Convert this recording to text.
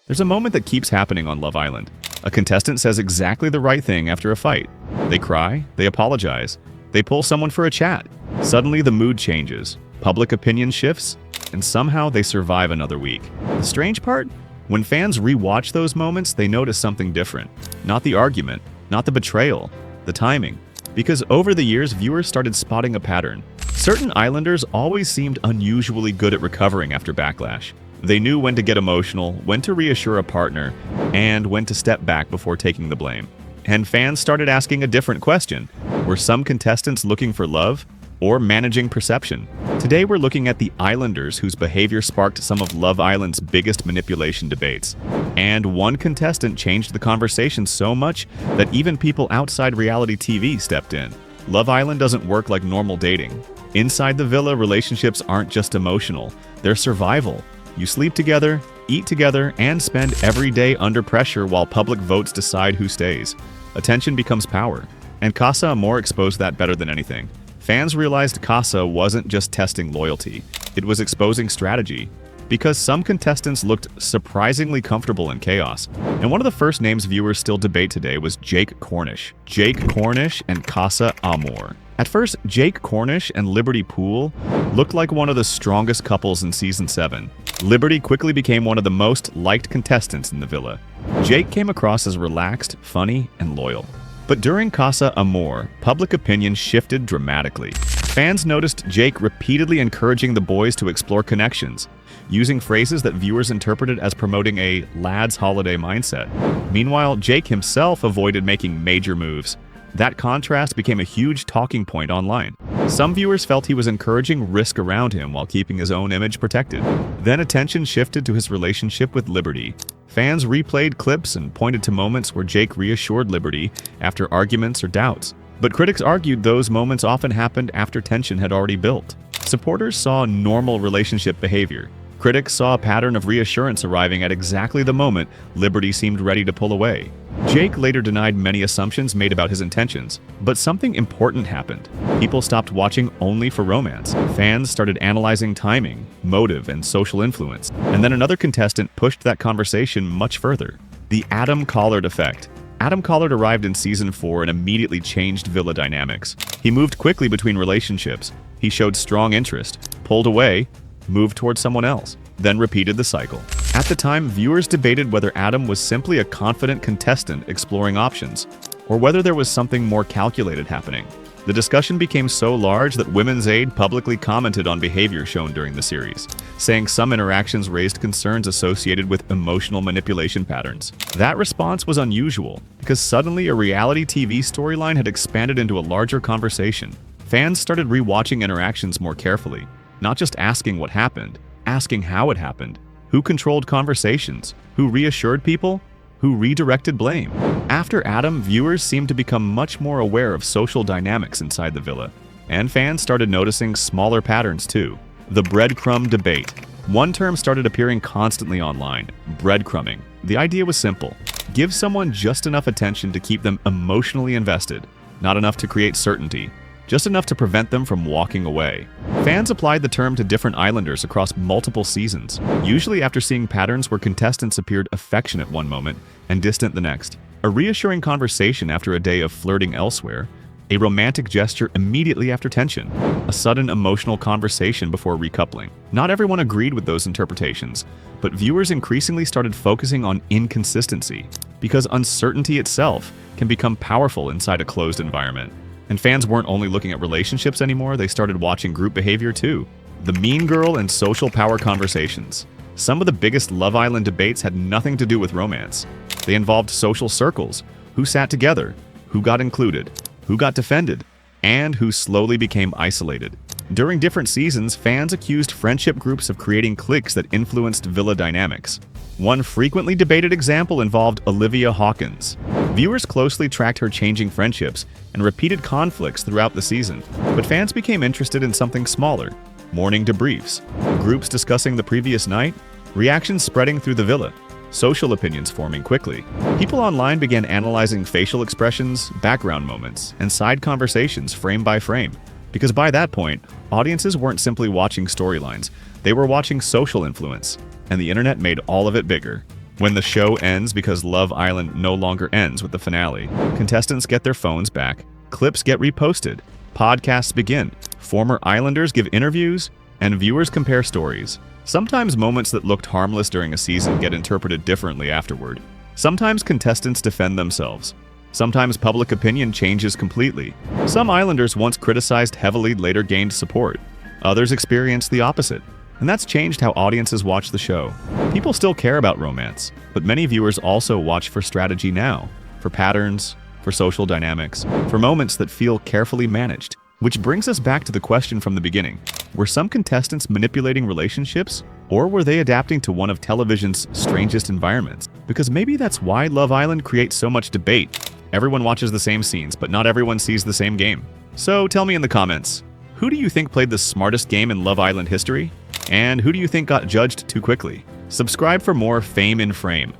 There's a moment that keeps happening on Love Island. A contestant says exactly the right thing after a fight. They cry, they apologize, they pull someone for a chat. Suddenly the mood changes, public opinion shifts, and somehow they survive another week. The strange part? When fans rewatch those moments, they notice something different. Not the argument, not the betrayal, the timing. Because over the years, viewers started spotting a pattern. Certain Islanders always seemed unusually good at recovering after backlash. They knew when to get emotional, when to reassure a partner, and when to step back before taking the blame. And fans started asking a different question. Were some contestants looking for love or managing perception? Today we're looking at the Islanders whose behavior sparked some of Love Island's biggest manipulation debates. And one contestant changed the conversation so much that even people outside reality TV stepped in. Love Island doesn't work like normal dating. Inside the villa, relationships aren't just emotional, they're survival. You sleep together, eat together, and spend every day under pressure while public votes decide who stays. Attention becomes power. And Casa Amor exposed that better than anything. Fans realized Casa wasn't just testing loyalty, it was exposing strategy. Because some contestants looked surprisingly comfortable in chaos. And one of the first names viewers still debate today was Jake Cornish. Jake Cornish and Casa Amor. At first, Jake Cornish and Liberty Poole looked like one of the strongest couples in Season 7. Liberty quickly became one of the most liked contestants in the villa. Jake came across as relaxed, funny, and loyal. But during Casa Amor, public opinion shifted dramatically. Fans noticed Jake repeatedly encouraging the boys to explore connections, using phrases that viewers interpreted as promoting a lad's holiday mindset. Meanwhile, Jake himself avoided making major moves. That contrast became a huge talking point online. Some viewers felt he was encouraging risk around him while keeping his own image protected. Then attention shifted to his relationship with Liberty. Fans replayed clips and pointed to moments where Jake reassured Liberty after arguments or doubts. But critics argued those moments often happened after tension had already built. Supporters saw normal relationship behavior. Critics saw a pattern of reassurance arriving at exactly the moment Liberty seemed ready to pull away. Jake later denied many assumptions made about his intentions, but something important happened. People stopped watching only for romance. Fans started analyzing timing, motive, and social influence. And then another contestant pushed that conversation much further. The Adam Collard effect. Adam Collard arrived in Season 4 and immediately changed villa dynamics. He moved quickly between relationships. He showed strong interest, pulled away, moved towards someone else, then repeated the cycle. At the time, viewers debated whether Adam was simply a confident contestant exploring options, or whether there was something more calculated happening. The discussion became so large that Women's Aid publicly commented on behavior shown during the series, saying some interactions raised concerns associated with emotional manipulation patterns. That response was unusual, because suddenly a reality TV storyline had expanded into a larger conversation. Fans started rewatching interactions more carefully, not just asking what happened, asking how it happened, who controlled conversations, who reassured people, who redirected blame. After Adam, viewers seemed to become much more aware of social dynamics inside the villa, and fans started noticing smaller patterns too. The breadcrumb debate. One term started appearing constantly online: breadcrumbing. The idea was simple: give someone just enough attention to keep them emotionally invested, not enough to create certainty, just enough to prevent them from walking away. Fans applied the term to different Islanders across multiple seasons, usually after seeing patterns where contestants appeared affectionate one moment and distant the next. A reassuring conversation after a day of flirting elsewhere, a romantic gesture immediately after tension, a sudden emotional conversation before recoupling. Not everyone agreed with those interpretations, but viewers increasingly started focusing on inconsistency, because uncertainty itself can become powerful inside a closed environment. And fans weren't only looking at relationships anymore, they started watching group behavior too. The mean girl and social power conversations. Some of the biggest Love Island debates had nothing to do with romance. They involved social circles, who sat together, who got included, who got defended, and who slowly became isolated. During different seasons, fans accused friendship groups of creating cliques that influenced villa dynamics. One frequently debated example involved Olivia Hawkins. Viewers closely tracked her changing friendships and repeated conflicts throughout the season, but fans became interested in something smaller: morning debriefs, groups discussing the previous night, reactions spreading through the villa, social opinions forming quickly. People online began analyzing facial expressions, background moments, and side conversations frame by frame. Because by that point, audiences weren't simply watching storylines, they were watching social influence, and the internet made all of it bigger. When the show ends because Love Island no longer ends with the finale, contestants get their phones back, clips get reposted, podcasts begin, former Islanders give interviews, and viewers compare stories. Sometimes moments that looked harmless during a season get interpreted differently afterward. Sometimes contestants defend themselves. Sometimes public opinion changes completely. Some Islanders once criticized heavily later gained support. Others experienced the opposite. And that's changed how audiences watch the show. People still care about romance, but many viewers also watch for strategy now, for patterns, for social dynamics, for moments that feel carefully managed. Which brings us back to the question from the beginning. Were some contestants manipulating relationships, or were they adapting to one of television's strangest environments? Because maybe that's why Love Island creates so much debate. Everyone watches the same scenes, but not everyone sees the same game. So tell me in the comments, who do you think played the smartest game in Love Island history? And who do you think got judged too quickly? Subscribe for more Fame in Frame.